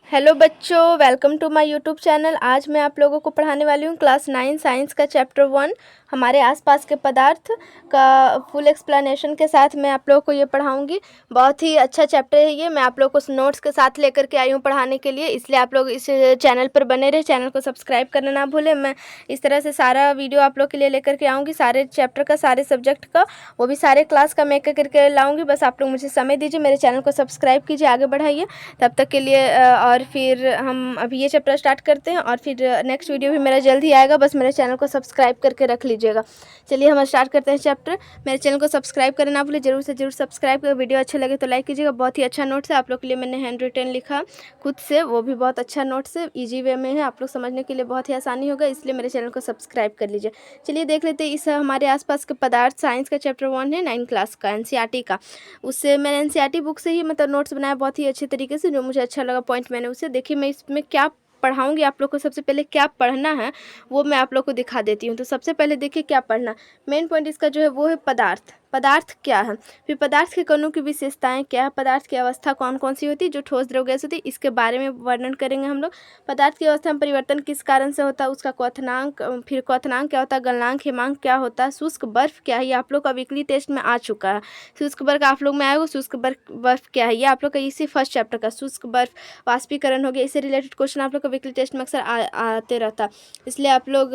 Hello बच्चों, welcome to my YouTube channel. आज मैं आप लोगों को पढ़ाने वाली हूँ क्लास 9 साइंस का चैप्टर 1 हमारे आसपास के पदार्थ का फुल एक्सप्लेनेशन के साथ मैं आप लोगों को ये पढ़ाऊँगी। बहुत ही अच्छा चैप्टर है ये। मैं आप लोगों को नोट्स के साथ लेकर के आई हूँ पढ़ाने के लिए, इसलिए आप लोग इस चैनल पर बने रहे। चैनल को सब्सक्राइब करना ना भूलें। मैं इस तरह से सारा वीडियो आप लोग के लिए लेकर के आऊँगी, सारे चैप्टर का, सारे सब्जेक्ट का, वो भी सारे क्लास का मैं करके लाऊँगी। बस आप लोग मुझे समय दीजिए, मेरे चैनल को सब्सक्राइब कीजिए, आगे बढ़ाइए। तब तक के लिए और फिर हम अभी ये चैप्टर स्टार्ट करते हैं और फिर नेक्स्ट वीडियो भी मेरा जल्द ही आएगा। बस मेरे चैनल को सब्सक्राइब करके रख लीजिएगा। चलिए हम स्टार्ट करते हैं चैप्टर। मेरे चैनल को सब्सक्राइब करना ना भूलिए, जरूर से जरूर सब्सक्राइब करें। वीडियो अच्छा लगे तो लाइक कीजिएगा। बहुत ही अच्छा नोट्स है आप लोग के लिए, मैंने हैंड रिटन लिखा खुद से, वो भी बहुत अच्छा नोट्स है, ईजी वे में है, आप लोग समझने के लिए बहुत ही आसानी होगा, इसलिए मेरे चैनल को सब्सक्राइब कर लीजिए। चलिए देख लेते हैं इस हमारे आसपास के पदार्थ साइंस का चैप्टर 1 है, 9 क्लास का, एनसीईआरटी का। उससे मैंने एनसीईआरटी बुक से ही मतलब नोट्स बनाया बहुत ही अच्छे तरीके से, जो मुझे अच्छा लगा पॉइंट मैंने उसे देखिए। मैं इसमें क्या पढ़ाऊंगी आप लोग को, सबसे पहले क्या पढ़ना है वो मैं आप लोग को दिखा देती हूँ। तो सबसे पहले देखिए क्या पढ़ना। मेन पॉइंट इसका जो है वो है पदार्थ। पदार्थ क्या है, फिर पदार्थ के कणों की विशेषताएं क्या है, पदार्थ की अवस्था कौन कौन सी होती है, जो ठोस द्रव गैस होती है, इसके बारे में वर्णन करेंगे हम लोग। पदार्थ की अवस्था में परिवर्तन किस कारण से होता है, उसका क्वथनांक, फिर क्वथनांक क्या होता है, गलनांक, हिमांक क्या होता है, शुष्क बर्फ क्या है, ये आप लोग का वीकली टेस्ट में आ चुका है। शुष्क बर्फ आप लोग में आएगा, शुष्क बर्फ क्या है, ये आप लोग का इसी फर्स्ट चैप्टर का शुष्क बर्फ वाष्पीकरण हो गया। इससे रिलेटेड क्वेश्चन आप लोग का वीकली टेस्ट में अक्सर आते रहता है, इसलिए आप लोग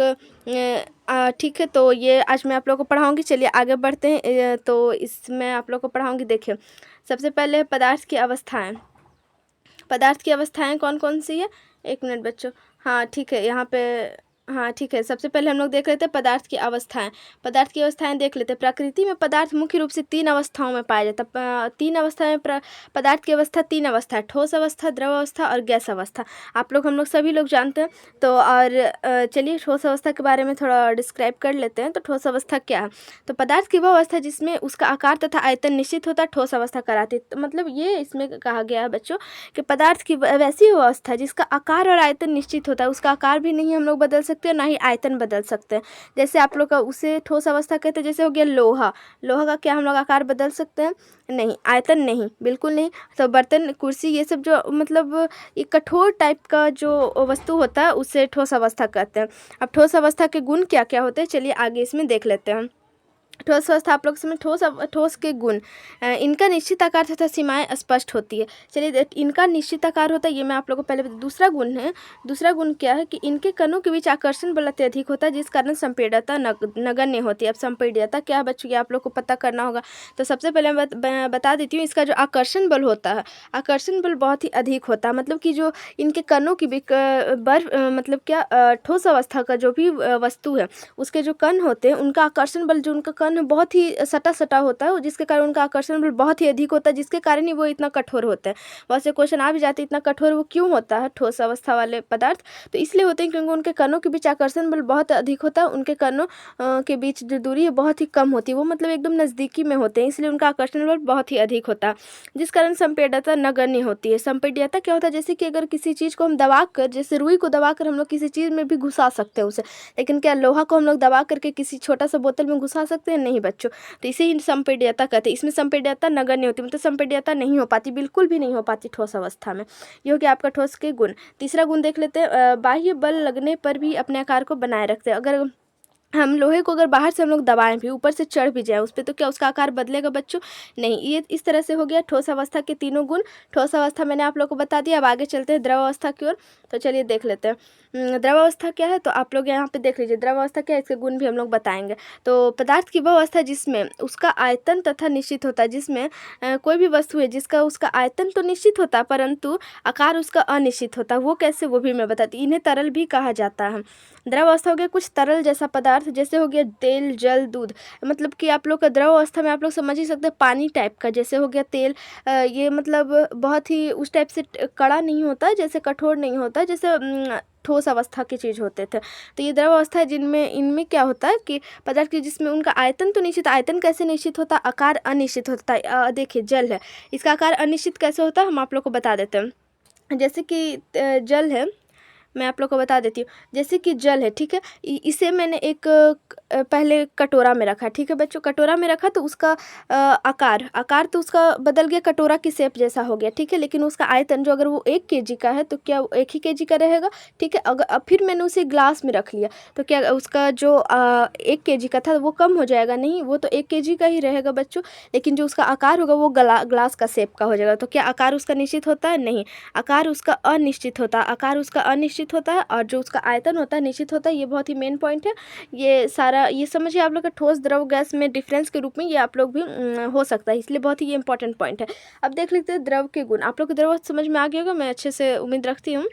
ठीक है। तो ये आज मैं आप लोग को पढ़ाऊंगी। चलिए आगे बढ़ते हैं। तो इसमें आप लोग को पढ़ाऊंगी। देखिए सबसे पहले पदार्थ की अवस्थाएं। पदार्थ की अवस्थाएं कौन कौन सी है, एक मिनट बच्चों। हाँ ठीक है, यहाँ पे हाँ ठीक है। सबसे पहले हम लोग देख लेते हैं पदार्थ की अवस्थाएं। पदार्थ की अवस्थाएं देख लेते हैं। प्रकृति में पदार्थ मुख्य रूप से 3 अवस्थाओं में पाया जाता है। 3 अवस्था में पदार्थ की अवस्था 3 अवस्था है, ठोस अवस्था, द्रव अवस्था और गैस अवस्था। आप लोग हम लोग सभी लोग जानते हैं। तो और चलिए ठोस अवस्था के बारे में थोड़ा डिस्क्राइब कर लेते हैं। तो ठोस अवस्था क्या है, तो पदार्थ की वह अवस्था जिसमें उसका आकार तथा आयतन निश्चित होता है, ठोस अवस्था कहलाती है। तो मतलब ये इसमें कहा गया है बच्चों कि पदार्थ की वैसी अवस्था जिसका आकार और आयतन निश्चित होता है, उसका आकार भी नहीं हम लोग बदल सकते और ना ही आयतन बदल सकते हैं। जैसे आप लोग का उसे ठोस अवस्था कहते हैं। जैसे हो गया लोहा, लोहा का क्या हम लोग आकार बदल सकते हैं, नहीं, आयतन नहीं, बिल्कुल नहीं। तो बर्तन, कुर्सी, ये सब जो मतलब ये कठोर टाइप का जो वस्तु होता है उसे ठोस अवस्था कहते हैं। अब ठोस अवस्था के गुण क्या क्या होते हैं, चलिए आगे इसमें देख लेते हैं। ठोस अवस्था आप लोग समय ठोस के गुण, इनका निश्चित आकार तथा सीमाएं स्पष्ट होती है। चलिए इनका निश्चित आकार होता है, ये मैं आप लोगों को पहले दूसरा गुण है। दूसरा गुण क्या है कि इनके कणों के बीच आकर्षण बल अत्यधिक होता है, जिस कारण संपीड्यता नगण्य होती है। अब संपीड्यता क्या है बच्चों, ये आप लोग को पता करना होगा। तो सबसे पहले मैं बता देती हूँ, इसका जो आकर्षण बल होता है, आकर्षण बल बहुत ही अधिक होता है। मतलब कि जो इनके कणों की बर्फ मतलब क्या ठोस अवस्था का जो भी वस्तु है, उसके जो कण होते हैं उनका आकर्षण बल, जो उनका कण बहुत ही सटा सटा होता है, जिसके कारण उनका आकर्षण बल बहुत ही अधिक होता है, जिसके कारण ही वो इतना कठोर होता है। बहुत से क्वेश्चन आ भी जाते हैं, इतना कठोर वो क्यों होता है ठोस अवस्था वाले पदार्थ। तो इसलिए होते हैं क्योंकि उनके कणों के बीच आकर्षण बल बहुत अधिक होता है, उनके कणों के बीच जो दूरी है बहुत ही कम होती है, वो मतलब एकदम नज़दीकी में होते हैं, इसलिए उनका आकर्षण बल बहुत ही अधिक होता है, जिस कारण संपीड्यता नगण्य होती है। संपीड्यता क्या होता है, जैसे कि अगर किसी चीज़ को हम दबा कर, जैसे रुई को दबा कर हम लोग किसी चीज़ में भी घुसा सकते हैं उसे, लेकिन क्या लोहा को हम लोग दबा करके किसी छोटा सा बोतल में घुसा सकते हैं, नहीं बच्चों। तो इसे ही संपीड्यता कहते हैं। इसमें संपीड्यता नगण्य होती है, मतलब संपीड्यता नहीं हो पाती, बिल्कुल भी नहीं हो पाती ठोस अवस्था में। ये हो गया आपका ठोस के गुण। तीसरा गुण देख लेते हैं, बाह्य बल लगने पर भी अपने आकार को बनाए रखते हैं। अगर हम लोहे को अगर बाहर से हम लोग दबाएं भी, ऊपर से चढ़ भी जाए उस पर, तो क्या उसका आकार बदलेगा बच्चों, नहीं। ये इस तरह से हो गया ठोस अवस्था के तीनों गुण। ठोस अवस्था मैंने आप लोग को बता दिया। अब आगे चलते हैं द्रव अवस्था की ओर। तो चलिए देख लेते हैं द्रव अवस्था क्या है। तो आप लोग यहाँ पे देख लीजिए द्रव अवस्था क्या है, इसके गुण भी हम लोग बताएंगे। तो पदार्थ की वह अवस्था जिसमें उसका आयतन तथा निश्चित होता है, जिसमें कोई भी वस्तु है जिसका उसका आयतन तो निश्चित होता है परंतु आकार उसका अनिश्चित होता है। वो कैसे, वो भी मैं बताती। इन्हें तरल भी कहा जाता है। द्रव अवस्था हो गया कुछ तरल जैसा पदार्थ, जैसे हो गया तेल, जल, दूध। मतलब कि आप लोग का द्रव अवस्था में आप लोग समझ ही सकते हैं पानी टाइप का, जैसे हो गया तेल। ये मतलब बहुत ही उस टाइप से कड़ा नहीं होता, जैसे कठोर नहीं होता, जैसे ठोस अवस्था की चीज़ होते थे। तो ये द्रव अवस्था है जिनमें इनमें क्या होता है कि पदार्थ की जिसमें उनका आयतन तो निश्चित, आयतन कैसे निश्चित होता है, आकार अनिश्चित होता है। देखिए जल है, इसका आकार अनिश्चित कैसे होता है हम आप लोग को बता देते हैं। जैसे कि जल है, मैं आप लोग को बता देती हूँ। जैसे कि जल है, ठीक है, इसे मैंने एक पहले कटोरा में रखा, ठीक है बच्चों, कटोरा में रखा तो उसका आकार आकार तो उसका बदल गया, कटोरा की शेप जैसा हो गया, ठीक है, लेकिन उसका आयतन जो अगर वो 1 kg का है तो क्या वो 1 ही kg का रहेगा, ठीक है। अगर अब फिर मैंने उसे ग्लास में रख लिया तो क्या उसका जो 1 kg का था वो कम हो जाएगा? नहीं, वो तो 1 kg का ही रहेगा बच्चों, लेकिन जो उसका आकार होगा वो ग्लास का शेप का हो जाएगा। तो क्या आकार उसका निश्चित होता है? नहीं, आकार उसका अनिश्चित होता है, आकार उसका अनिश्चित होता है, और जो उसका आयतन होता है निश्चित होता है। ये बहुत ही मेन पॉइंट है। ये सारा ये समझिए आप लोग का ठोस द्रव गैस में डिफरेंस के रूप में ये आप लोग भी हो सकता है, इसलिए बहुत ही ये इंपॉर्टेंट पॉइंट है। अब देख लेते हैं द्रव के गुण। आप लोग को द्रव समझ में आ गया होगा, मैं अच्छे से उम्मीद रखती हूँ।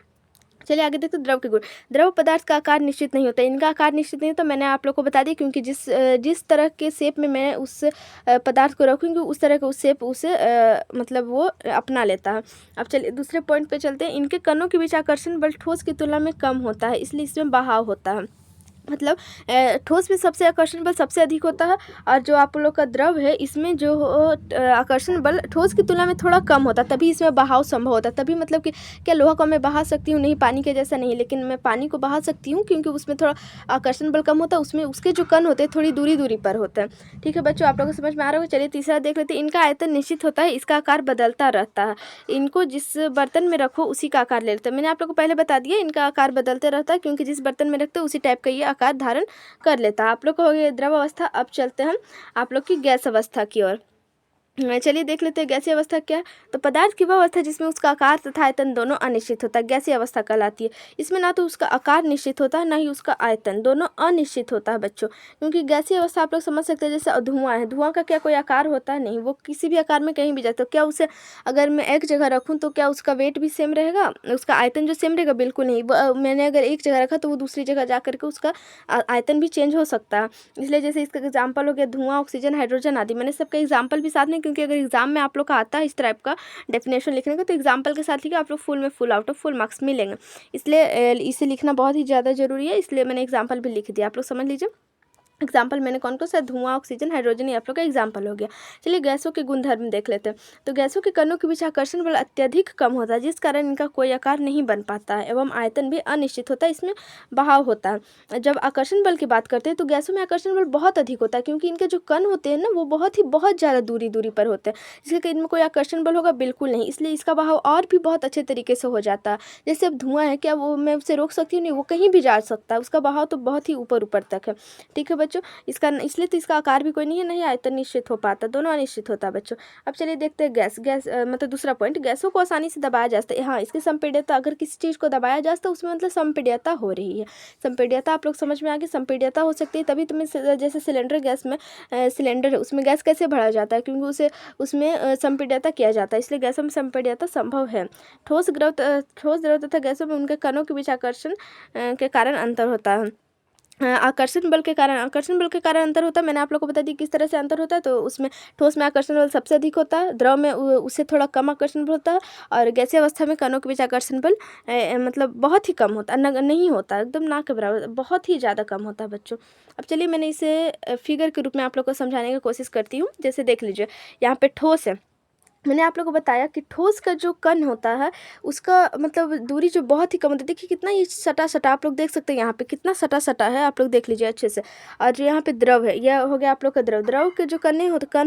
चलिए आगे देखते हैं द्रव के गुण। द्रव पदार्थ का आकार निश्चित नहीं होता, इनका आकार निश्चित नहीं होता, मैंने आप लोग को बता दिया, क्योंकि जिस तरह के शेप में मैं उस पदार्थ को रखूँगी उस तरह का उस शेप उसे मतलब वो अपना लेता है। अब चलिए दूसरे पॉइंट पे चलते हैं। इनके कणों के बीच आकर्षण बल ठोस की तुलना में कम होता है, इसलिए इसमें बहाव होता है। मतलब ठोस में सबसे आकर्षण बल सबसे अधिक होता है, और जो आप लोग का द्रव है इसमें जो आकर्षण बल ठोस की तुलना में थोड़ा कम होता है, तभी इसमें बहाव संभव होता है। तभी मतलब कि क्या लोहा को मैं बहा सकती हूँ? नहीं, पानी के जैसा नहीं, लेकिन मैं पानी को बहा सकती हूँ क्योंकि उसमें थोड़ा आकर्षण बल कम होता है, उसमें उसके जो कण होते हैं थोड़ी दूरी दूरी पर होते हैं। ठीक है बच्चों, आप लोगों को समझ में आ रहा होगा। चलिए तीसरा देख लेते हैं। इनका आयतन निश्चित होता है, इसका आकार बदलता रहता है। इनको जिस बर्तन में रखो उसी का आकार ले लेते हैं। मैंने आप लोग को पहले बता दिया इनका आकार बदलते रहता है, क्योंकि जिस बर्तन में रखते हैं उसी टाइप का ये आकार धारण कर लेता है। आप लोग को हो गया द्रव अवस्था। अब चलते हैं हम आप लोग की गैस अवस्था की ओर। चलिए देख लेते हैं गैसीय अवस्था क्या है। तो पदार्थ की वह अवस्था जिसमें उसका आकार तथा आयतन दोनों अनिश्चित होता है, गैसीय अवस्था कहलाती है। इसमें ना तो उसका आकार निश्चित होता है, ना ही उसका आयतन, दोनों अनिश्चित होता है बच्चों। क्योंकि गैसीय अवस्था आप लोग समझ सकते हैं, जैसे धुआं है, धुआं का क्या कोई आकार होता है? नहीं, वो किसी भी आकार में कहीं भी जाए। तो क्या उसे अगर मैं एक जगह रखूँ तो क्या उसका वेट भी सेम रहेगा, उसका आयतन जो सेम रहेगा? बिल्कुल नहीं। मैंने अगर एक जगह रखा तो वो दूसरी जगह जा करके उसका आयतन भी चेंज हो सकता है। इसलिए जैसे इसका एग्जाम्पल हो गया धुआं, ऑक्सीजन, हाइड्रोजन आदि। मैंने सबका एग्जाम्पल भी साथ में, क्योंकि अगर एग्जाम में आप लोग का आता है इस टाइप का डेफिनेशन लिखने का तो एग्जाम्पल के साथ लिखिए, आप लोग फुल में full out of full marks मिलेंगे। इसलिए इसे लिखना बहुत ही ज़्यादा जरूरी है, इसलिए मैंने एग्जाम्पल भी लिख दिया। आप लोग समझ लीजिए एग्जाम्पल मैंने कौन कौन सा, धुआं, ऑक्सीजन, हाइड्रोजन, ये आप लोग का एग्जाम्पल हो गया। चलिए गैसों के गुणधर्म देख लेते हैं। तो गैसों के कणों के बीच आकर्षण बल अत्यधिक कम होता है, जिस कारण इनका कोई आकार नहीं बन पाता है, एवं आयतन भी अनिश्चित होता है, इसमें बहाव होता है। जब आकर्षण बल की बात करते हैं तो गैसों में आकर्षण बल बहुत अधिक होता है, क्योंकि इनके जो कण होते हैं ना वो बहुत ज़्यादा दूरी दूरी पर होते हैं, इसलिए इनमें कोई आकर्षण बल होगा बिल्कुल नहीं, इसलिए इसका बहाव और भी बहुत अच्छे तरीके से हो जाता है। जैसे अब धुआं है, क्या वो मैं उसे रोक सकती हूँ? नहीं, वो कहीं भी जा सकता है, उसका बहाव तो बहुत ही ऊपर ऊपर तक है। ठीक है बच्चों, इसका इसलिए तो इसका आकार भी कोई नहीं है, नहीं आयतन निश्चित हो पाता, दोनों अनिश्चित होता है बच्चों। अब चलिए देखते हैं गैस मतलब दूसरा पॉइंट, गैसों को आसानी से दबाया जा सकता है। हाँ, इसकी संपीड्यता, अगर किसी चीज़ को दबाया जा सकता है उसमें मतलब संपीड्यता हो रही है। संपीड्यता आप लोग समझ में आ गई, संपीड्यता हो सकती है तभी तुम्हें, जैसे सिलेंडर गैस में सिलेंडर है उसमें गैस कैसे भरा जाता है? क्योंकि उसमें संपीड्यता किया जाता है, इसलिए गैसों में संपीड्यता संभव है। ठोस द्रव तथा गैसों में उनके कणों के बीच आकर्षण के कारण अंतर होता है। आकर्षण बल के कारण अंतर होता है। मैंने आप लोग को बता दी किस तरह से अंतर होता है। तो उसमें ठोस में आकर्षण बल सबसे अधिक होता है, द्रव में उससे थोड़ा कम आकर्षण बल होता है, और गैसीय अवस्था में कणों के बीच आकर्षण बल मतलब बहुत ही कम होता है, नहीं होता, एकदम ना के बराबर, बहुत ही ज़्यादा कम होता है बच्चों। अब चलिए मैंने इसे फिगर के रूप में आप लोग को समझाने की कोशिश करती हूँ। जैसे देख लीजिए यहाँ पे ठोस है, मैंने आप लोगों को बताया कि ठोस का जो कण होता है उसका मतलब दूरी जो बहुत ही कम होती है। देखिए कितना ये सटा सटा, आप लोग देख सकते हैं यहाँ पे कितना सटा सटा है, आप लोग देख लीजिए अच्छे से। और जो यहाँ पे द्रव है, यह हो गया आप लोग का द्रव के जो कण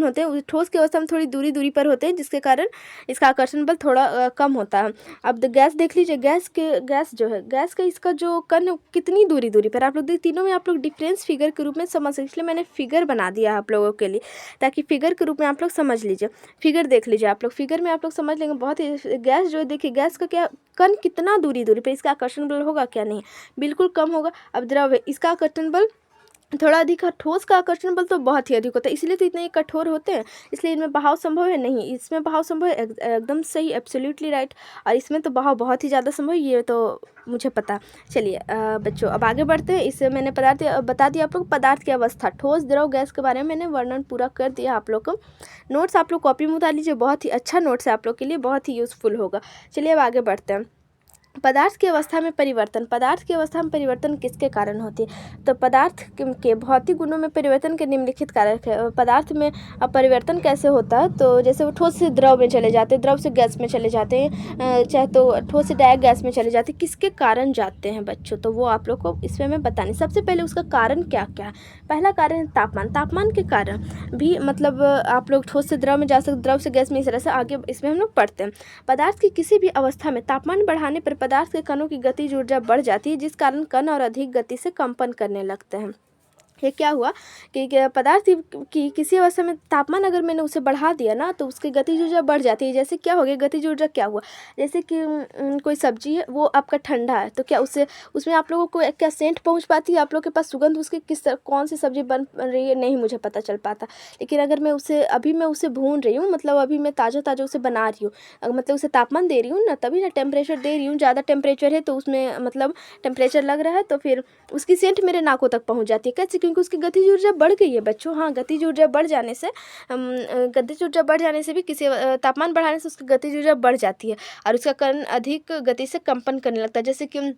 होते हैं ठोस की अवस्था में थोड़ी दूरी दूरी पर होते हैं, जिसके कारण इसका आकर्षण बल थोड़ा कम होता है। अब गैस देख लीजिए, गैस जो है, गैस का इसका जो कण कितनी दूरी दूरी पर, आप लोग देख, तीनों में आप लोग डिफरेंस फिगर के रूप में समझ सकते, इसलिए मैंने फिगर बना दिया आप लोगों के लिए, ताकि फिगर के रूप में आप लोग समझ लीजिए। फिगर देख लीजिए आप लोग, फिगर में आप लोग समझ लेंगे बहुत ही। गैस जो है, देखिए गैस का क्या कण कितना दूरी दूरी पे, इसका आकर्षण बल होगा क्या? नहीं, बिल्कुल कम होगा। अब द्रव है, इसका आकर्षण बल थोड़ा अधिक है, ठोस का आकर्षण बल तो बहुत ही अधिक होता है, इसलिए तो इतने कठोर होते हैं, इसलिए इनमें बहाव संभव है। नहीं, इसमें बहाव संभव है, एकदम सही, एब्सोल्युटली राइट। और इसमें तो बहाव बहुत ही ज़्यादा संभव है, ये तो मुझे पता। चलिए बच्चों अब आगे बढ़ते हैं। इससे मैंने बता दिया आप लोग पदार्थ की अवस्था, ठोस, द्रव, गैस के बारे में मैंने वर्णन पूरा कर दिया आप लोग को। नोट्स आप लोग कॉपी में उतार लीजिए, बहुत ही अच्छा नोट्स है आप लोग के लिए, बहुत ही यूज़फुल होगा। चलिए अब आगे बढ़ते हैं। पदार्थ की अवस्था में परिवर्तन, पदार्थ की अवस्था में परिवर्तन किसके कारण होती है? तो पदार्थ के भौतिक गुणों में परिवर्तन के निम्नलिखित कारक है। पदार्थ में अब परिवर्तन कैसे होता है? तो जैसे वो ठोस से द्रव में चले जाते हैं, द्रव से गैस में चले जाते हैं, चाहे तो ठोस से डायरेक्ट गैस में चले जाते हैं, किसके कारण जाते हैं बच्चों? तो वो आप लोग को इसमें मैं बतानी। सबसे पहले उसका कारण क्या क्या है? पहला कारण है तापमान। तापमान के कारण भी मतलब आप लोग ठोस से द्रव में जा सकते, द्रव से गैस में, इस तरह से आगे इसमें हम लोग पढ़ते हैं। पदार्थ की किसी भी अवस्था में तापमान बढ़ाने पर पदार्थ के कणों की गतिज ऊर्जा बढ़ जाती है, जिस कारण कण और अधिक गति से कंपन करने लगते हैं। ये क्या हुआ कि पदार्थ की किसी अवस्था में तापमान अगर मैंने उसे बढ़ा दिया ना, तो उसकी गतिज ऊर्जा बढ़ जाती है। जैसे क्या हो गया, गतिज ऊर्जा क्या हुआ, जैसे कि कोई सब्जी है वो आपका ठंडा है, तो क्या उससे उसमें आप लोगों को क्या सेंट पहुंच पाती है? आप लोग के पास सुगंध उसकी कौन सी सब्जी बन रही है, नहीं मुझे पता चल पाता। लेकिन अगर मैं उसे अभी मैं उसे भून रही हूँ, मतलब अभी मैं ताज़ा ताज़ा उसे बना रही हूँ, मतलब उसे तापमान दे रही हूँ ना, तभी ना टेम्परेचर दे रही हूँ, ज़्यादा टेम्परेचर है तो उसमें मतलब टेम्परेचर लग रहा है, तो फिर उसकी सेंट मेरे नाकों तक पहुंच जाती है। कैसे? क्योंकि उसकी गतिज ऊर्जा बढ़ गई है बच्चों। हाँ, गतिज ऊर्जा बढ़ जाने से गतिज ऊर्जा बढ़ जाने से भी किसी तापमान बढ़ाने से उसकी गतिज ऊर्जा बढ़ जाती है और उसका कण अधिक गति से कंपन करने लगता है। जैसे कि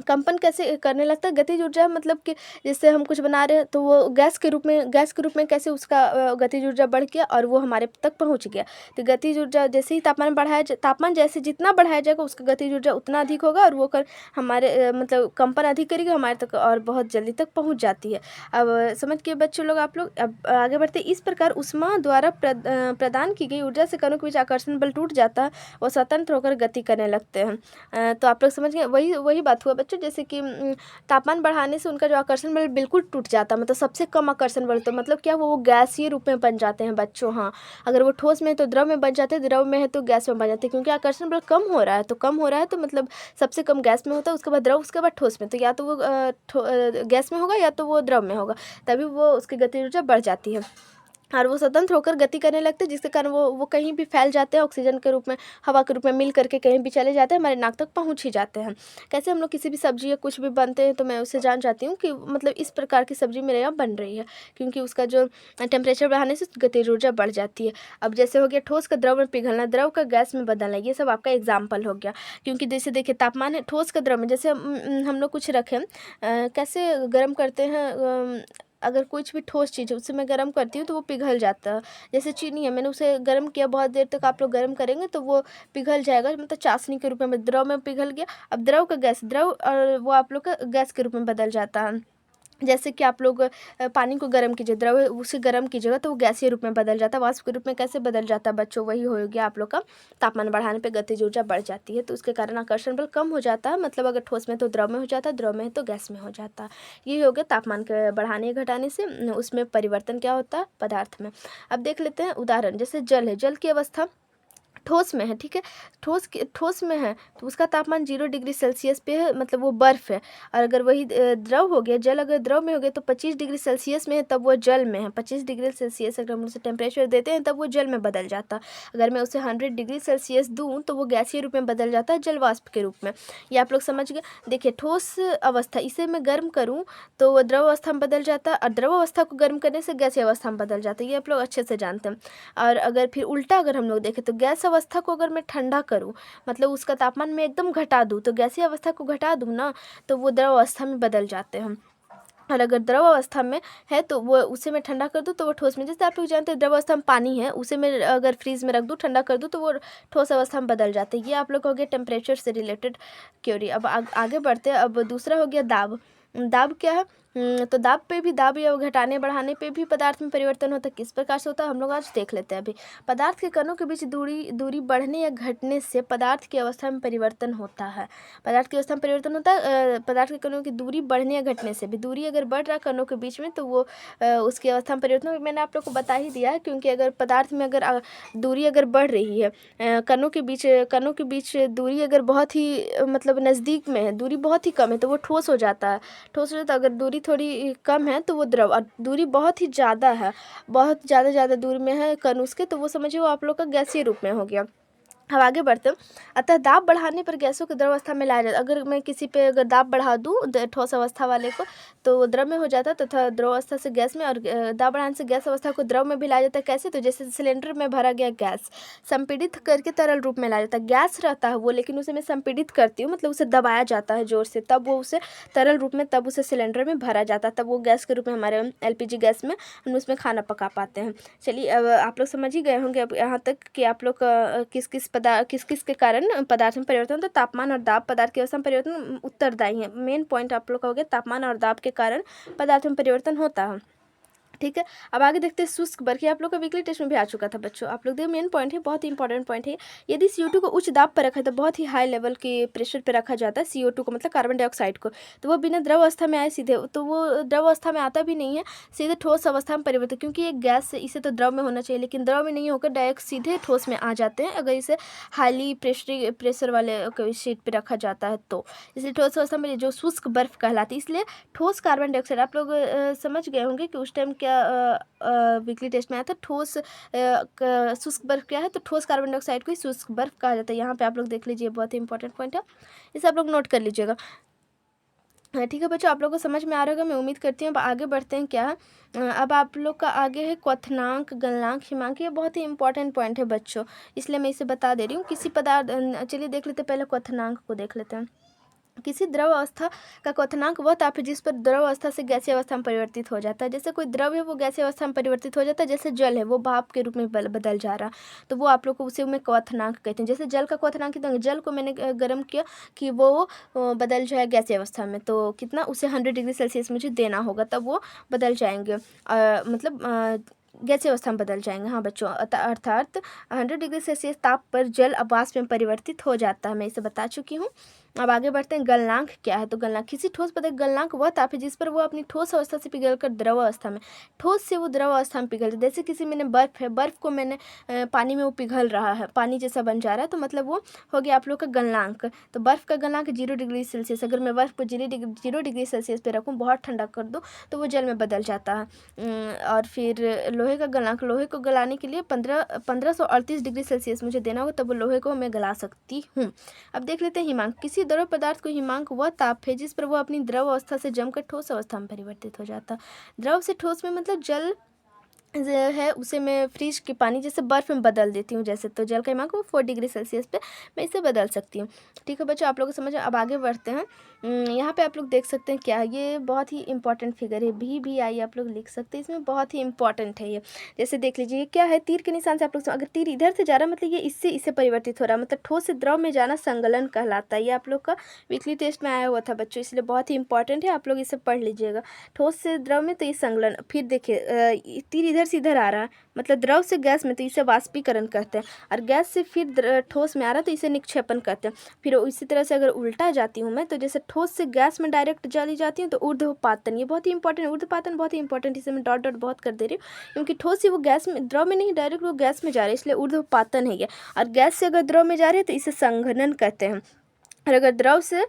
कंपन कैसे करने लगता है? गतिज ऊर्जा मतलब कि जैसे हम कुछ बना रहे हैं तो वो गैस के रूप में कैसे उसका गतिज ऊर्जा बढ़ गया और वो हमारे तक पहुंच गया। तो गतिज ऊर्जा जैसे ही तापमान जैसे जितना बढ़ाया जाएगा उसका गतिज ऊर्जा उतना अधिक होगा और वो हमारे मतलब कंपन अधिक करेगी, हमारे तक और बहुत जल्दी तक पहुंच जाती है। अब समझ के बच्चों लोग आप लोग अब आगे बढ़ते। इस प्रकार उष्मा द्वारा प्रदान की गई ऊर्जा से कणों के बीच आकर्षण बल टूट जाता है, वो स्वतंत्र होकर गति करने लगते हैं। तो आप लोग समझ गए, वही वही बात हुआ बच्चों। जैसे कि तापमान बढ़ाने से उनका जो आकर्षण बल बिल्कुल टूट जाता है, मतलब सबसे कम आकर्षण बल। तो मतलब क्या वो गैसीय रूप में बन जाते हैं बच्चों। हाँ, अगर वो ठोस में है तो द्रव में बन जाते हैं, द्रव में है तो गैस में बन जाते हैं, क्योंकि आकर्षण बल कम हो रहा है। तो कम हो रहा है तो मतलब सबसे कम गैस में होता है, उसके बाद द्रव, उसके बाद ठोस में। तो या तो वो गैस में होगा या तो वो द्रव में होगा, तभी वो उसकी गति ऊर्जा बढ़ जाती है और वो स्वतंत्र होकर गति करने लगते हैं, जिसके कारण वो कहीं भी फैल जाते हैं, ऑक्सीजन के रूप में, हवा के रूप में मिल करके कहीं भी चले जाते हैं, हमारे नाक तक पहुंच ही जाते हैं। कैसे हम लोग किसी भी सब्जी या कुछ भी बनते हैं तो मैं उससे जान जाती हूँ कि मतलब इस प्रकार की सब्जी मेरे यहाँ बन रही है, क्योंकि उसका जो टेम्परेचर बढ़ाने से गतिज ऊर्जा बढ़ जाती है। अब जैसे हो गया ठोस का द्रव में पिघलना, द्रव का गैस में बदलना, ये सब आपका एग्जाम्पल हो गया। क्योंकि जैसे देखिए तापमान है, ठोस का द्रव में जैसे हम लोग कुछ रखें, कैसे गर्म करते हैं, अगर कुछ भी ठोस चीज़ है उसे मैं गर्म करती हूँ तो वो पिघल जाता है। जैसे चीनी है, मैंने उसे गर्म किया, बहुत देर तक आप लोग गर्म करेंगे तो वो पिघल जाएगा, मतलब चाशनी के रूप में द्रव में पिघल गया। अब द्रव का गैस, द्रव और वो आप लोग का गैस के रूप में बदल जाता है। जैसे कि आप लोग पानी को गर्म कीजिए, द्रव उसे गर्म कीजिएगा तो वो गैसीय रूप में बदल जाता है। वाष्प के रूप में कैसे बदल जाता है बच्चों? वही हो गया आप लोग का, तापमान बढ़ाने पे गतिज ऊर्जा बढ़ जाती है, तो उसके कारण आकर्षण बल कम हो जाता है। मतलब अगर ठोस में तो द्रव में हो जाता है, द्रव में है तो गैस में हो जाता है। ये हो गया तापमान के बढ़ाने या घटाने से उसमें परिवर्तन क्या होता है पदार्थ में। अब देख लेते हैं उदाहरण। जैसे जल है, जल की अवस्था ठोस में है, ठीक है, ठोस में है तो उसका तापमान 0 डिग्री सेल्सियस पे है, मतलब वो बर्फ़ है। और अगर वही द्रव हो गया, जल अगर द्रव में हो गया तो 25 डिग्री सेल्सियस में है, तब वो जल में है। 25 डिग्री सेल्सियस अगर हम उसे टेम्परेचर देते हैं तब वो जल में बदल जाता है। अगर मैं उसे 100 डिग्री सेल्सियस दूँ तो वो गैसीय रूप में बदल जाता है, जल वाष्प के रूप में। ये आप लोग समझ गए। देखिए ठोस अवस्था, इसे मैं गर्म करूँ तो वो द्रव अवस्था में बदल जाता है, और द्रव अवस्था को गर्म करने से गैसीय अवस्था में बदल जाता है। ये आप लोग अच्छे से जानते हैं। और अगर फिर उल्टा अगर हम लोग देखें तो गैस अवस्था को अगर मैं ठंडा करूँ, मतलब उसका तापमान मैं एकदम घटा दूँ, तो गैसीय अवस्था को घटा दूँ ना, तो वो द्रव अवस्था में बदल जाते हैं। और अगर द्रव अवस्था में है तो वो उसे मैं ठंडा कर दूँ तो वो ठोस में, जैसे आप लोग जानते हैं द्रव अवस्था में पानी है, उसे मैं अगर फ्रीज में रख दूँ, ठंडा कर दूँ, तो वो ठोस अवस्था में बदल जाते हैं। ये आप लोग हो गया टेम्परेचर से रिलेटेड क्योरी। अब आगे बढ़ते हैं। अब दूसरा हो गया दाब। दाब क्या है? तो दाब पे भी, दाब या घटाने बढ़ाने पे भी पदार्थ में परिवर्तन होता है। किस प्रकार से होता है हम लोग आज देख लेते हैं। अभी पदार्थ के कणों के बीच दूरी बढ़ने या घटने से पदार्थ की अवस्था में परिवर्तन होता है। पदार्थ की अवस्था में परिवर्तन होता है पदार्थ के कणों की दूरी बढ़ने या घटने से भी। दूरी अगर बढ़ रहा है कणों के बीच में तो वो उसकी अवस्था में परिवर्तन मैंने आप लोग को बता ही दिया है। क्योंकि अगर पदार्थ में अगर दूरी अगर बढ़ रही है, कणों के बीच दूरी अगर बहुत ही मतलब नज़दीक में है, दूरी बहुत ही कम है, तो वो ठोस हो जाता है। ठोस हो जाता है। अगर दूरी थोड़ी कम है तो वो द्रव, और दूरी बहुत ही ज़्यादा है, बहुत ज़्यादा दूरी में है कण उसके, तो वो समझिए वो आप लोग का गैसीय रूप में हो गया। अब आगे बढ़ते हैं। अतः दाब बढ़ाने पर गैसों को द्रव अवस्था में लाया जाता है। अगर मैं किसी पे अगर दाब बढ़ा दूँ ठोस अवस्था वाले को, तो वो द्रव में हो जाता है तथा द्रव अवस्था से गैस में, और दाब बढ़ाने से गैस अवस्था को द्रव में भी लाया जाता है। कैसे? तो जैसे सिलेंडर में भरा गया गैस संपीड़ित करके तरल रूप में लाया जाता है। गैस रहता है वो, लेकिन उसे मैं संपीड़ित करती हूँ, मतलब उसे दबाया जाता है जोर से, तब वो उसे तरल रूप में, तब उसे सिलेंडर में भरा जाता है, तब वो गैस के रूप में हमारे LPG गैस में हम उसमें खाना पका पाते हैं। चलिए, अब आप लोग समझ ही गए होंगे अब यहाँ तक कि आप लोग किस किस के कारण पदार्थ में परिवर्तन होता है। तापमान और दाब पदार्थ की अवस्था में परिवर्तन उत्तरदायी है। मेन पॉइंट आप लोग का हो गया, तापमान और दाब के कारण पदार्थ में परिवर्तन होता है। ठीक है, अब आगे देखते हैं शुष्क बर्फ। आप लोग का वीकली टेस्ट में भी आ चुका था बच्चों। आप लोग देखो, मेन पॉइंट है, बहुत ही इंपॉर्टेंट पॉइंट है। यदि CO2 को उच्च दाब पर रखा है तो बहुत ही हाई लेवल के प्रेशर पर रखा जाता है। CO2 को मतलब कार्बन डाइऑक्साइड को, तो वो बिना द्रव अवस्था में आए सीधे, तो वो द्रव अवस्था में आता भी नहीं है, सीधे ठोस अवस्था में परिवर्तित, क्योंकि ये गैस इसे तो द्रव में होना चाहिए, लेकिन द्रव में नहीं होकर डायरेक्ट सीधे ठोस में आ जाते हैं अगर इसे हाईली प्रेशर वाले शीट पर रखा जाता है तो। इसलिए ठोस अवस्था में जो शुष्क बर्फ कहलाती है। इसलिए ठोस कार्बन डाइऑक्साइड, आप लोग समझ गए होंगे कि उस टाइम क्या वीकली टेस्ट में आया था। ठोस शुष्क बर्फ क्या है, तो ठोस कार्बन डाइऑक्साइड को ही शुष्क बर्फ कहा जाता है। यहाँ पे आप लोग देख लीजिए, बहुत ही इंपॉर्टेंट पॉइंट है, इसे आप लोग नोट कर लीजिएगा। ठीक है बच्चों, आप लोगों को समझ में आ रहा होगा, मैं उम्मीद करती हूँ। अब आगे बढ़ते हैं। क्या अब आप लोग का आगे है क्वथनांक, गलनांक, हिमांक। ये बहुत ही इंपॉर्टेंट पॉइंट है बच्चों, इसलिए मैं इसे बता दे रही हूँ। किसी पदार्थ, चलिए देख लेते हैं, पहले क्वथनांक को देख लेते हैं। किसी द्रव अवस्था का क्वथनांक वह ताप है जिस पर द्रव अवस्था से गैसीय अवस्था में परिवर्तित हो जाता है। जैसे कोई द्रव है वो गैसीय अवस्था में परिवर्तित हो जाता है, जैसे जल है वो भाप के रूप में बदल जा रहा, तो वो आप लोग को उसे में क्वथनांक कहते हैं। जैसे जल का क्वथनांक कितना, जल को मैंने गर्म किया कि वो बदल जाए गैसीय अवस्था में, तो कितना, उसे 100 डिग्री सेल्सियस मुझे देना होगा, तब वो बदल जाएंगे, मतलब गैसीय अवस्था में बदल जाएंगे। हाँ बच्चों, अर्थात 100 डिग्री सेल्सियस ताप पर जल अब वाष्प में परिवर्तित हो जाता है। मैं इसे बता चुकी हूँ। अब आगे बढ़ते हैं। गलनांक क्या है, तो गलनांक किसी ठोस पदार्थ, गलनांक वह ताप है जिस पर वो अपनी ठोस अवस्था से पिघलकर द्रव अवस्था में, ठोस से वो द्रव अवस्था में पिघलते। जैसे किसी मैंने बर्फ है, बर्फ को मैंने पानी में वो पिघल रहा है, पानी जैसा बन जा रहा है, तो मतलब वो हो गया आप लोग का गलनांक। तो बर्फ का गलनांक 0 डिग्री सेल्सियस। अगर मैं बर्फ को 0 डिग्री सेल्सियस पे रखूँ, बहुत ठंडा कर दूँ, तो वो जल में बदल जाता है। और फिर लोहे का गलनांक, लोहे को गलाने के लिए 1538 डिग्री सेल्सियस मुझे देना होगा, तब वो लोहे को मैं गला सकती हूँ। अब देख लेते हैं हिमांक। किसी द्रव पदार्थ को हिमांक वह ताप है जिस पर वो अपनी द्रव अवस्था से जमकर ठोस अवस्था में परिवर्तित हो जाता। द्रव से ठोस में मतलब जल है, उसे मैं फ्रिज के पानी जैसे बर्फ में बदल देती हूँ, जैसे, तो जल का हिमांक वो 4 डिग्री सेल्सियस पे मैं इसे बदल सकती हूँ। ठीक है बच्चों, आप लोगों को समझ। अब आगे बढ़ते हैं। यहाँ पे आप लोग देख सकते हैं क्या, ये बहुत ही इंपॉर्टेंट फिगर है, VBI आप लोग लिख सकते हैं, इसमें बहुत ही इंपॉर्टेंट है ये। जैसे देख लीजिए, ये क्या है, तीर के निशान से आप लोग अगर तीर इधर से जा रहा है, मतलब ये इससे इसे परिवर्तित हो रहा है, मतलब ठोस से द्रव में जाना संगलन कहलाता है। ये आप लोग का वीकली टेस्ट में आया हुआ था बच्चों, इसलिए बहुत ही इंपॉर्टेंट है, आप लोग इसे पढ़ लीजिएगा। ठोस से द्रव में तो ये संगलन। फिर देखिए, तीर इधर से इधर आ रहा है, मतलब द्रव से गैस में, तो इसे वाष्पीकरण कहते हैं, और गैस से फिर ठोस में आ रहा है तो इसे निक्षेपण कहते हैं। फिर इसी तरह से अगर उल्टा जाती हूँ मैं, तो जैसे ठोस से गैस में डायरेक्ट चली जाती हूँ, तो ऊर्ध्वपातन, ये बहुत ही इंपॉर्टेंट है, ऊर्ध्वपातन बहुत ही इंपॉर्टेंट, इसे मैं डॉट डॉट बहुत कर दे रही हूँ, क्योंकि ठोस से वो गैस में, द्रव में नहीं, डायरेक्ट वो गैस में जा रही है, इसलिए ऊर्ध्वपातन है ये। और गैस से अगर द्रव में जा रही है तो इसे संघनन कहते हैं, और अगर द्रव से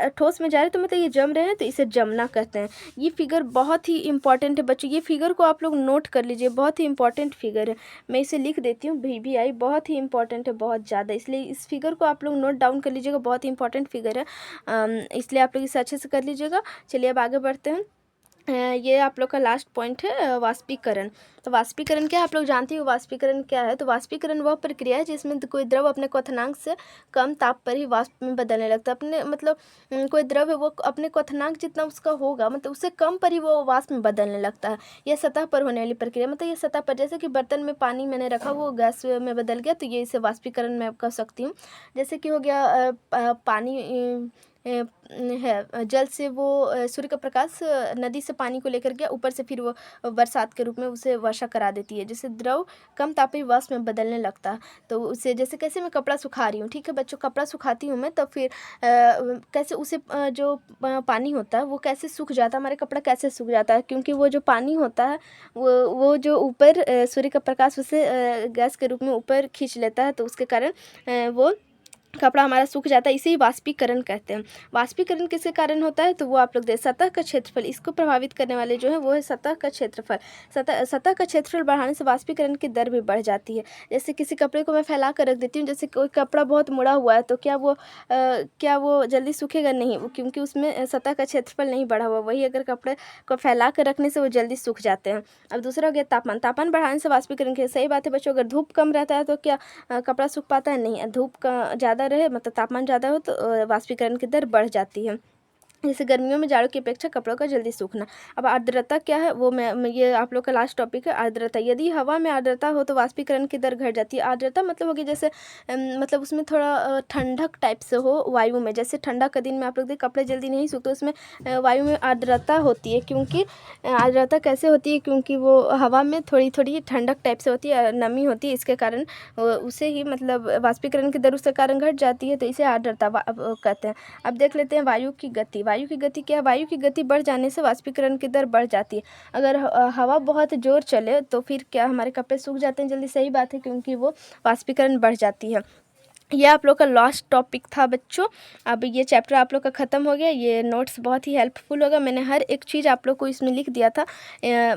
ठोस में जा रहे हैं तो मतलब ये जम रहे हैं, तो इसे जमना कहते हैं। ये फिगर बहुत ही इंपॉर्टेंट है बच्चों, ये फिगर को आप लोग नोट कर लीजिए, बहुत ही इंपॉर्टेंट फिगर है। मैं इसे लिख देती हूँ, VBI बहुत ही इंपॉर्टेंट है, बहुत ज़्यादा, इसलिए इस फिगर को आप लोग नोट डाउन कर लीजिएगा, बहुत ही इंपॉर्टेंट फिगर है, इसलिए आप लोग इसे अच्छे से कर लीजिएगा। चलिए अब आगे बढ़ते हैं। ये आप लोग का लास्ट पॉइंट है, वाष्पीकरण। तो वाष्पीकरण क्या है, आप लोग जानते हो वाष्पीकरण क्या है। तो वाष्पीकरण वह प्रक्रिया है जिसमें कोई द्रव अपने क्वथनांक से कम ताप पर ही वाष्प में बदलने लगता है। अपने मतलब कोई द्रव है वो अपने क्वथनांक जितना उसका होगा, मतलब उससे कम पर ही वो वाष्प में बदलने लगता है। यह सतह पर होने वाली प्रक्रिया, मतलब ये सतह पर, जैसे कि बर्तन में पानी मैंने रखा, वो गैस में बदल गया, तो ये इसे वाष्पीकरण मैं कर सकती हूँ। जैसे कि हो गया पानी है, जल से वो सूर्य का प्रकाश नदी से पानी को लेकर गया ऊपर से, फिर वो बरसात के रूप में उसे वर्षा करा देती है। जैसे द्रव कम तापीय वाष्प में बदलने लगता है, तो उसे, जैसे कैसे मैं कपड़ा सुखा रही हूँ, ठीक है बच्चों, कपड़ा सुखाती हूँ मैं, तब फिर कैसे उसे जो पानी होता है वो कैसे सूख जाता है, हमारे कपड़ा कैसे सूख जाता है, क्योंकि वो जो पानी होता है वो जो ऊपर सूर्य का प्रकाश उसे गैस के रूप में ऊपर खींच लेता है, तो उसके कारण वो कपड़ा हमारा सूख जाता है, इसे ही वाष्पीकरण कहते हैं। वाष्पीकरण किसके कारण होता है, तो वो आप लोग देख, सतह का क्षेत्रफल, इसको प्रभावित करने वाले जो है वो है सतह का क्षेत्रफल। सतह का क्षेत्रफल बढ़ाने से वाष्पीकरण की दर भी बढ़ जाती है। जैसे किसी कपड़े को मैं फैला कर रख देती हूँ, जैसे कोई कपड़ा बहुत मुड़ा हुआ है, तो क्या वो जल्दी सूखेगा नहीं, क्योंकि उसमें सतह का क्षेत्रफल नहीं बढ़ा हुआ। वही अगर कपड़े को फैला कर रखने से वो जल्दी सूख जाते हैं। अब दूसरा हो गया तापमान। तापमान बढ़ाने से वाष्पीकरण की, सही बात है बच्चों, अगर धूप कम रहता है तो क्या कपड़ा सूख पाता है, नहीं। धूप का ज़्यादा रहे, मतलब तापमान ज़्यादा हो, तो वाष्पीकरण की दर बढ़ जाती है। जैसे गर्मियों में जाड़ों की अपेक्षा कपड़ों का जल्दी सूखना। अब आर्द्रता क्या है, वो मैं ये आप लोग का लास्ट टॉपिक है, आर्द्रता। यदि हवा में आर्द्रता हो तो वाष्पीकरण की दर घट जाती है। आर्द्रता मतलब होगी जैसे मतलब उसमें थोड़ा ठंडक टाइप से हो वायु में। जैसे ठंडा का दिन में आप लोग देख कपड़े जल्दी नहीं सूखते, उसमें वायु में आर्द्रता होती है। क्योंकि आर्द्रता कैसे होती है, क्योंकि वो हवा में थोड़ी थोड़ी ठंडक टाइप से होती है, नमी होती है, इसके कारण उसे ही मतलब वाष्पीकरण की दर उसके कारण घट जाती है, तो इसे आर्द्रता कहते हैं। अब देख लेते हैं वायु की गति। वायु की गति क्या है, वायु की गति बढ़ जाने से वाष्पीकरण की दर बढ़ जाती है। अगर हवा बहुत जोर चले तो फिर क्या हमारे कपड़े सूख जाते हैं जल्दी, सही बात है, क्योंकि वो वाष्पीकरण बढ़ जाती है। ये आप लोग का लास्ट टॉपिक था बच्चों। अब ये चैप्टर आप लोग का ख़त्म हो गया। ये नोट्स बहुत ही हेल्पफुल होगा। मैंने हर एक चीज़ आप लोग को इसमें लिख दिया था।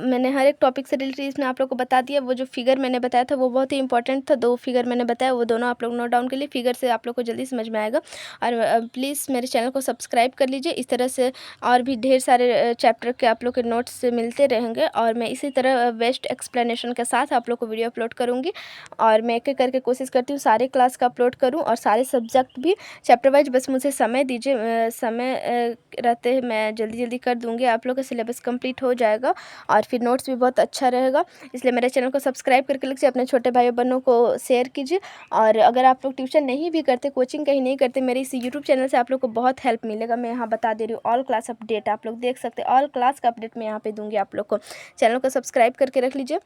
मैंने हर एक टॉपिक से रिलेटेड इसमें आप लोग को बता दिया। वो जो फिगर मैंने बताया था वो बहुत ही इंपॉर्टेंट था। 2 फिगर मैंने बताया, वो दोनों आप लोग नोट डाउन कर लिए। फिगर से आप लोग को जल्दी समझ में आएगा। और प्लीज़ मेरे चैनल को सब्सक्राइब कर लीजिए। इस तरह से और भी ढेर सारे चैप्टर के आप लोग के नोट्स मिलते रहेंगे, और मैं इसी तरह बेस्ट एक्सप्लेनेशन के साथ आप लोग को वीडियो अपलोड करूँगी। और मैं एक एक करके कोशिश करती हूँ सारे क्लास का अपलोड करूँ, और सारे सब्जेक्ट भी चैप्टर वाइज। बस मुझे समय दीजिए, समय रहते मैं जल्दी जल्दी कर दूँगी। आप लोग का सिलेबस कंप्लीट हो जाएगा, और फिर नोट्स भी बहुत अच्छा रहेगा। इसलिए मेरे चैनल को सब्सक्राइब करके लीजिए, अपने छोटे भाई बहनों को शेयर कीजिए। और अगर आप लोग ट्यूशन नहीं भी करते, कोचिंग कहीं नहीं करते, मेरे इस यूट्यूब चैनल से आप लोग को बहुत हेल्प मिलेगा। मैं यहाँ बता दे रही हूँ, ऑल क्लास अपडेट आप लोग देख सकते हैं। ऑल क्लास का अपडेट मैं यहाँ पे दूँगी आप लोग को। चैनल को सब्सक्राइब करके रख लीजिए,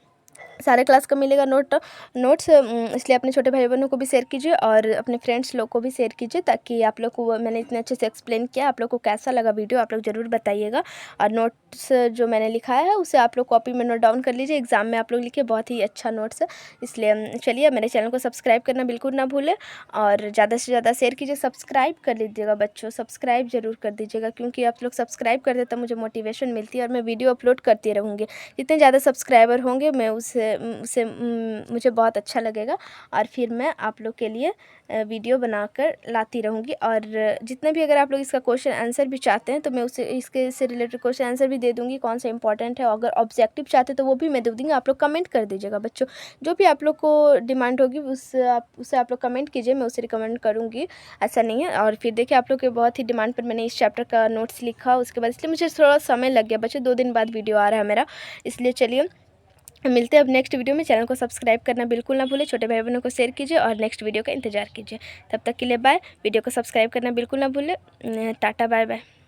सारे क्लास का मिलेगा नोट्स। इसलिए अपने छोटे भाई बहनों को भी शेयर कीजिए, और अपने फ्रेंड्स लोग को भी शेयर कीजिए, ताकि आप लोग को मैंने इतने अच्छे से एक्सप्लेन किया, आप लोग को कैसा लगा वीडियो आप लोग ज़रूर बताइएगा। और नोट्स जो मैंने लिखाया है उसे आप लोग कॉपी में नोट डाउन कर लीजिए, एग्जाम में आप लोग लिखिए, बहुत ही अच्छा नोट्स है। इसलिए चलिए, मेरे चैनल को सब्सक्राइब करना बिल्कुल ना भूलें, और ज़्यादा से ज़्यादा शेयर कीजिए। सब्सक्राइब कर लीजिएगा बच्चों, सब्सक्राइब ज़रूर कर दीजिएगा, क्योंकि आप लोग सब्सक्राइब करते तब मुझे मोटिवेशन मिलती है, और मैं वीडियो अपलोड करती रहूँगी। जितने ज़्यादा सब्सक्राइबर होंगे मैं उसे मुझे बहुत अच्छा लगेगा, और फिर मैं आप लोग के लिए वीडियो बनाकर लाती रहूँगी। और जितने भी अगर आप लोग इसका क्वेश्चन आंसर भी चाहते हैं तो मैं इससे रिलेटेड क्वेश्चन आंसर भी दे दूँगी, कौन सा इंपॉर्टेंट है। अगर ऑब्जेक्टिव चाहते तो वो भी मैं दे दूँगी। आप लोग कमेंट कर दीजिएगा बच्चों, जो भी आप लोग को डिमांड होगी उसे आप लोग कमेंट कीजिए, मैं उसे रिकमेंड करूँगी, ऐसा नहीं है। और फिर देखिए, आप लोग के बहुत ही डिमांड पर मैंने इस चैप्टर का नोट्स लिखा, उसके बाद इसलिए मुझे थोड़ा समय लग गया बच्चों, 2 दिन बाद वीडियो आ रहा है मेरा। इसलिए चलिए, मिलते हैं अब नेक्स्ट वीडियो में। चैनल को सब्सक्राइब करना बिल्कुल ना भूलें, छोटे भाई बहनों को शेयर कीजिए, और नेक्स्ट वीडियो का इंतजार कीजिए। तब तक के लिए बाय। वीडियो को सब्सक्राइब करना बिल्कुल ना भूलें। Tata, bye bye.